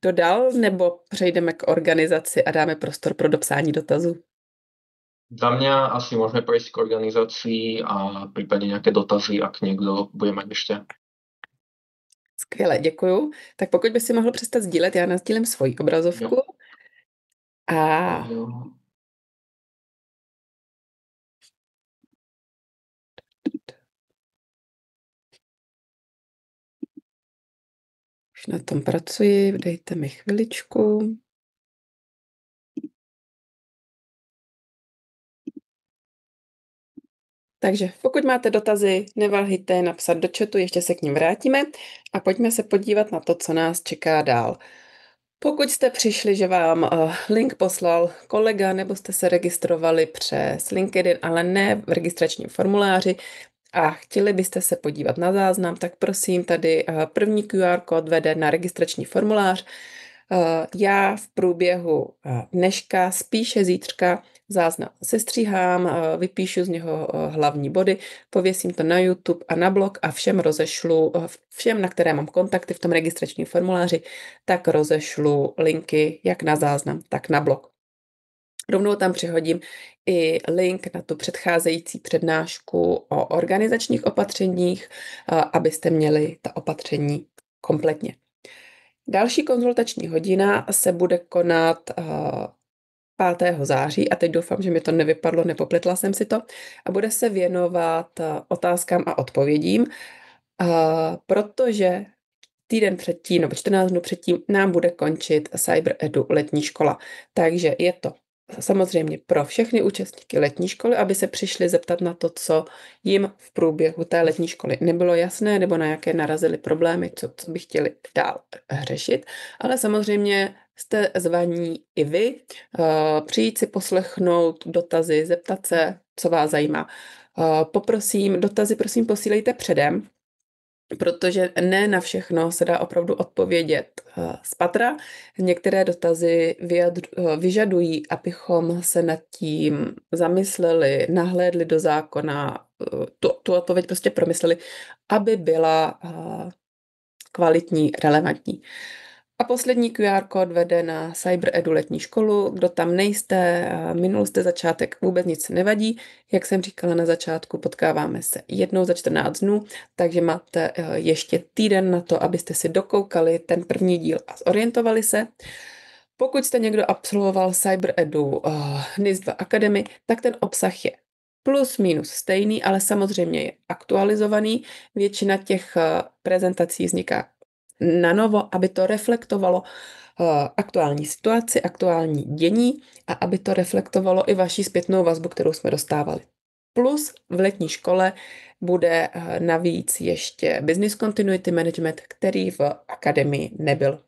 dodal, nebo přejdeme k organizaci a dáme prostor pro dopsání dotazů? Za mňa asi môžeme prejsť k organizácii a prípadne nejaké dotazy, ak niekto bude mať ešte. Skvěle, děkuju. Tak pokud by si mohl přestat sdílet, já nasdílím svoji obrazovku. A už na tom pracuji, dejte mi chviličku. Takže pokud máte dotazy, neváhejte napsat do chatu, ještě se k ním vrátíme a pojďme se podívat na to, co nás čeká dál. Pokud jste přišli, že vám link poslal kolega nebo jste se registrovali přes LinkedIn, ale ne v registračním formuláři a chtěli byste se podívat na záznam, tak prosím, tady první QR kód vede na registrační formulář. Já v průběhu dneška, spíše zítřka, záznam sestříhám, vypíšu z něho hlavní body, pověsím to na YouTube a na blog a všem rozešlu, všem, na které mám kontakty v tom registračním formuláři, tak rozešlu linky jak na záznam, tak na blog. Rovnou tam přihodím i link na tu předcházející přednášku o organizačních opatřeních, abyste měli ta opatření kompletně. Další konzultační hodina se bude konat 5. září a teď doufám, že mi to nevypadlo, nepopletla jsem si to a bude se věnovat otázkám a odpovědím, protože týden předtím nebo 14 dnů předtím nám bude končit CyberEdu letní škola. Takže je to samozřejmě pro všechny účastníky letní školy, aby se přišli zeptat na to, co jim v průběhu té letní školy nebylo jasné nebo na jaké narazily problémy, co by chtěli dál řešit. Ale samozřejmě jste zvaní i vy, přijít si poslechnout dotazy, zeptat se, co vás zajímá. Poprosím, dotazy prosím posílejte předem, protože ne na všechno se dá opravdu odpovědět z patra. Některé dotazy vyžadují, abychom se nad tím zamysleli, nahlédli do zákona, tu odpověď prostě promysleli, aby byla kvalitní, relevantní. A poslední QR kód vede na CyberEdu letní školu. Kdo tam nejste, minul jste začátek, vůbec nic nevadí. Jak jsem říkala na začátku, potkáváme se jednou za 14 dnů, takže máte ještě týden na to, abyste si dokoukali ten první díl a zorientovali se. Pokud jste někdo absolvoval CyberEdu NIS2 Academy, tak ten obsah je plus minus stejný, ale samozřejmě je aktualizovaný. Většina těch prezentací vzniká na novo, aby to reflektovalo aktuální situaci, aktuální dění a aby to reflektovalo i vaši zpětnou vazbu, kterou jsme dostávali. Plus v letní škole bude navíc ještě Business Continuity Management, který v akademii nebyl.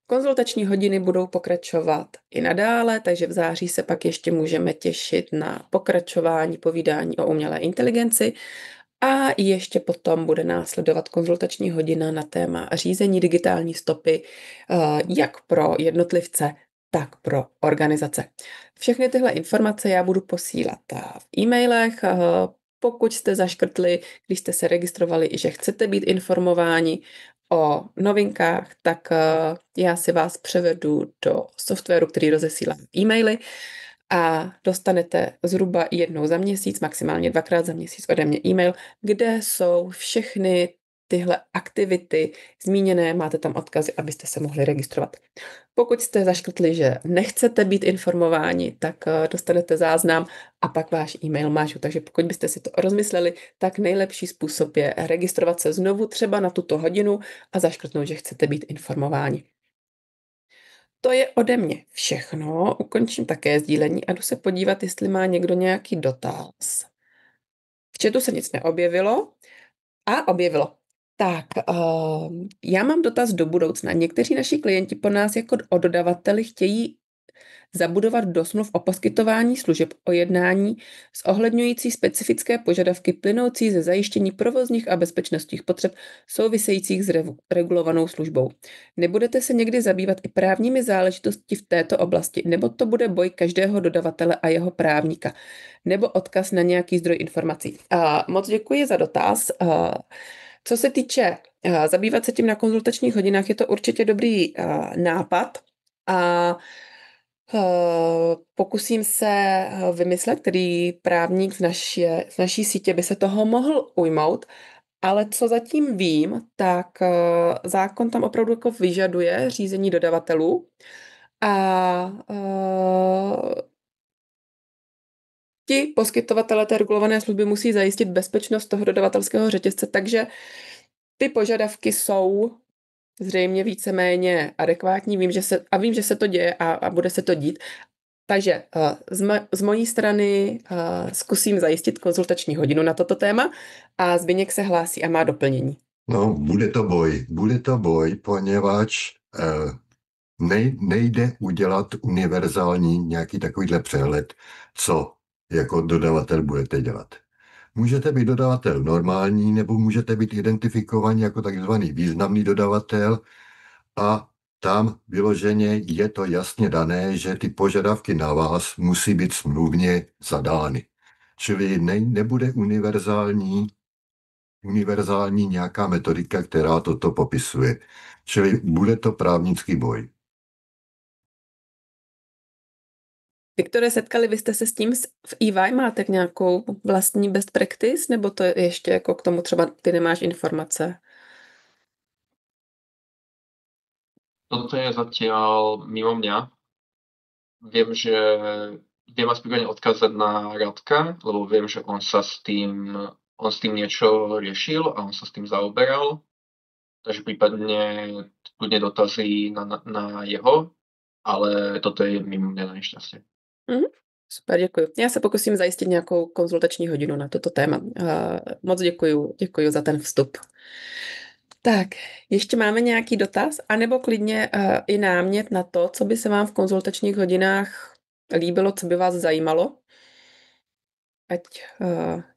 Konzultační hodiny budou pokračovat i nadále, takže v září se pak ještě můžeme těšit na pokračování povídání o umělé inteligenci a ještě potom bude následovat konzultační hodina na téma řízení digitální stopy jak pro jednotlivce, tak pro organizace. Všechny tyhle informace já budu posílat v e-mailech. Pokud jste zaškrtli, když jste se registrovali, že chcete být informováni o novinkách, tak já si vás převedu do softwaru, který rozesílá e-maily a dostanete zhruba jednou za měsíc, maximálně 2krát za měsíc ode mě e-mail, kde jsou všechny tyhle aktivity zmíněné, máte tam odkazy, abyste se mohli registrovat. Pokud jste zaškrtli, že nechcete být informováni, tak dostanete záznam a pak váš e-mail mážu. Takže pokud byste si to rozmysleli, tak nejlepší způsob je registrovat se znovu třeba na tuto hodinu a zaškrtnout, že chcete být informováni. To je ode mě všechno. Ukončím také sdílení a jdu se podívat, jestli má někdo nějaký dotaz. V chatu se nic neobjevilo a objevilo. Tak, já mám dotaz do budoucna. Někteří naši klienti po nás jako o dodavateli chtějí zabudovat do smluv o poskytování služeb o jednání zohledňující specifické požadavky plynoucí ze zajištění provozních a bezpečnostních potřeb souvisejících s regulovanou službou. Nebudete se někdy zabývat i právními záležitosti v této oblasti, nebo to bude boj každého dodavatele a jeho právníka, nebo odkaz na nějaký zdroj informací? Moc děkuji za dotaz. Co se týče zabývat se tím na konzultačních hodinách, je to určitě dobrý nápad a pokusím se vymyslet, který právník z naší sítě by se toho mohl ujmout, ale co zatím vím, tak zákon tam opravdu jako vyžaduje řízení dodavatelů a ti poskytovatelé té regulované služby musí zajistit bezpečnost toho dodavatelského řetězce, takže ty požadavky jsou zřejmě víceméně adekvátní. Vím, že se to děje a bude se to dít. Takže z mojí strany zkusím zajistit konzultační hodinu na toto téma a Zbyněk se hlásí a má doplnění. No, bude to boj, poněvadž nejde udělat univerzální nějaký takovýhle přehled, co jako dodavatel budete dělat. Můžete být dodavatel normální, nebo můžete být identifikovaní jako takzvaný významný dodavatel a tam vyloženě je to jasně dané, že ty požadavky na vás musí být smluvně zadány. Čili nebude univerzální nějaká metodika, která toto popisuje. Čili bude to právnický boj. Viktore, setkali byste se s tím v EY? Máte nějakou vlastní best practice, nebo to je ještě jako k tomu třeba ty nemáš informace? Toto je zatiaľ mimo mňa. Viem vás prípadne odkázať na Radka, lebo viem, že on s tým niečo riešil a on sa s tým zaoberal. Takže prípadne kľudne dotazy na jeho, ale toto je mimo mňa na nešťastie. Super, děkuji. Já se pokusím zajistit nějakou konzultační hodinu na toto téma. Moc děkuji za ten vstup. Tak, ještě máme nějaký dotaz, anebo klidně i námět na to, co by se vám v konzultačních hodinách líbilo, co by vás zajímalo, ať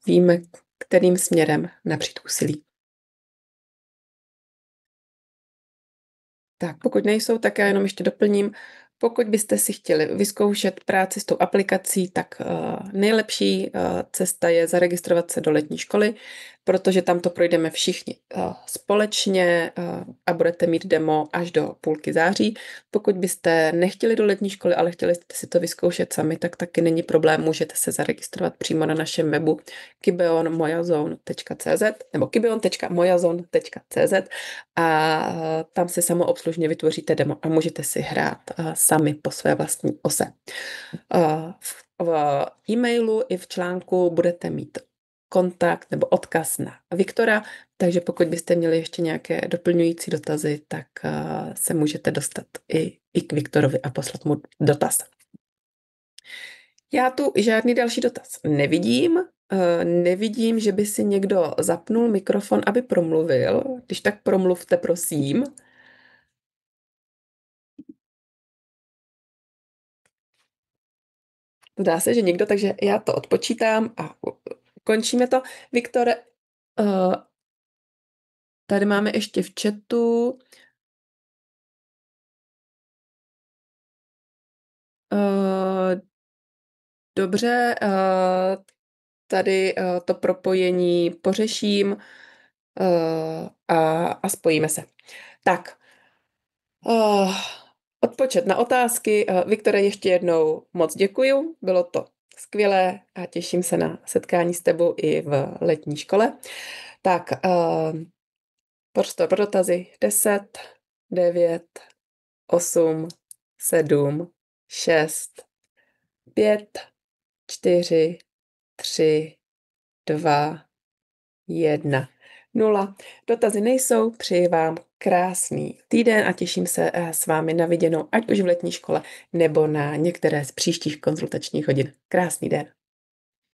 víme, kterým směrem napřít úsilí. Tak, pokud nejsou, tak já jenom ještě doplním. Pokud byste si chtěli vyzkoušet práci s tou aplikací, tak nejlepší cesta je zaregistrovat se do letní školy. protože tam to projdeme všichni společně a budete mít demo až do půlky září. Pokud byste nechtěli do letní školy, ale chtěli jste si to vyzkoušet sami, tak taky není problém, můžete se zaregistrovat přímo na našem webu kibeonmojazone.cz nebo kibeon.mojazone.cz a tam si samoobslužně vytvoříte demo a můžete si hrát sami po své vlastní ose. V e-mailu i v článku budete mít kontakt nebo odkaz na Viktora, takže pokud byste měli ještě nějaké doplňující dotazy, tak se můžete dostat i k Viktorovi a poslat mu dotaz. Já tu žádný další dotaz nevidím. Nevidím, že by si někdo zapnul mikrofon, aby promluvil. Když tak promluvte, prosím. Zdá se, že někdo, takže já to odpočítám a končíme to. Viktore, tady máme ještě v chatu dobře, tady to propojení pořeším a spojíme se. Tak, odpočet na otázky. Viktore, ještě jednou moc děkuju, bylo to skvělé a těším se na setkání s tebou i v letní škole. Tak, prostor pro dotazy 10, 9, 8, 7, 6, 5, 4, 3, 2, 1, 0. Dotazy nejsou, přeji vám krásný týden a těším se s vámi na viděnou, ať už v letní škole nebo na některé z příštích konzultačních hodin. Krásný den.